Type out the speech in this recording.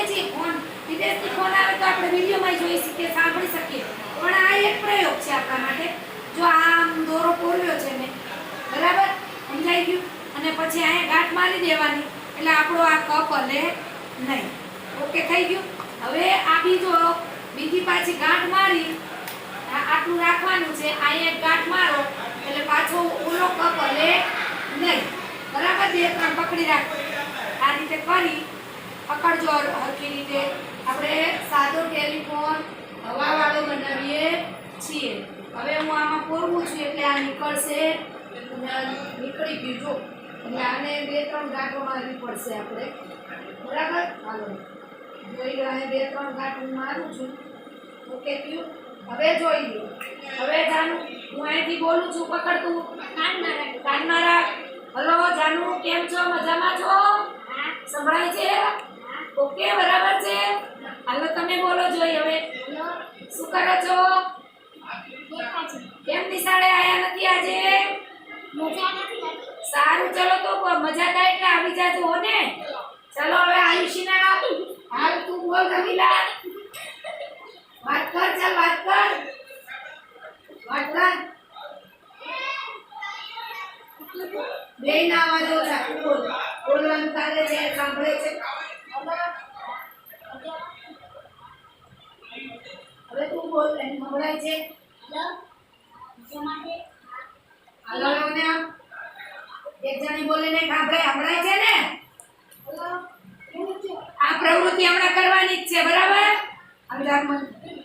છે ફોન વિદેશથી ફોન આવે તો આપણે વિડીયોમાં જોઈ શકીએ સાંભળી શકીએ પણ આ એક પ્રયોગ છે આપણા માટે જો આમ દોરો પોરવ્યો છે મેં બરાબર સમજાઈ ગયું અને પછી અહીંયા ગાંઠ મારી દેવાની એટલે આપણો આ કપ હલે નહીં ઓકે થઈ ગયું હવે આ બીજી પાછી ગાંઠ મારી આટલું રાખવાનું છે અહીંયા એક ગાંઠ મારો એટલે પાછો ઓલો કપ હલે નહીં બરાબર બે ત્રણ પકડી રાખો આ રીતે કરી પકડજો હરખી રીતે આપણે સાદો ટેલિફોન હવાવાળો બનાવીએ છીએ હવે હું આમાં પોરવું છું એટલે આ નીકળશે નીકળી ગયું જો એટલે આને બે ત્રણ ગાંઠો મારવી પડશે આપણે બરાબર હાલો જોઈ લો અહીં બે ત્રણ ગાંઠ હું મારું છું ઓકે થયું હવે જોઈ લો હવે જાનુ હું અહીંથી બોલું છું પકડ તું કાનમાં રાખ હલો જાનુ કેમ છો મજામાં છો સંભળાય છે ઓકે બરાબર છે હાલો તમે બોલો જોઈ હવે શું કરો છો કેમ નિશાળે આયા નથી આજે સારું ચલો તો મજા થાય એટલે આવી જાજો હો ને ચલો હવે આયુષીના હાલ તું બોલ રમીલા વાત કર ચાલ વાત કર બે ના અવાજો ચાકુ બોલ બોલવાનું તારે છે સાંભળે છે હવે તું બોલ એને સંભળાય છે હાલો ને એક જણી બોલે ને સંભળાય છે ને આ પ્રવૃત્તિ હમણાં કરવાની જ છે બરાબર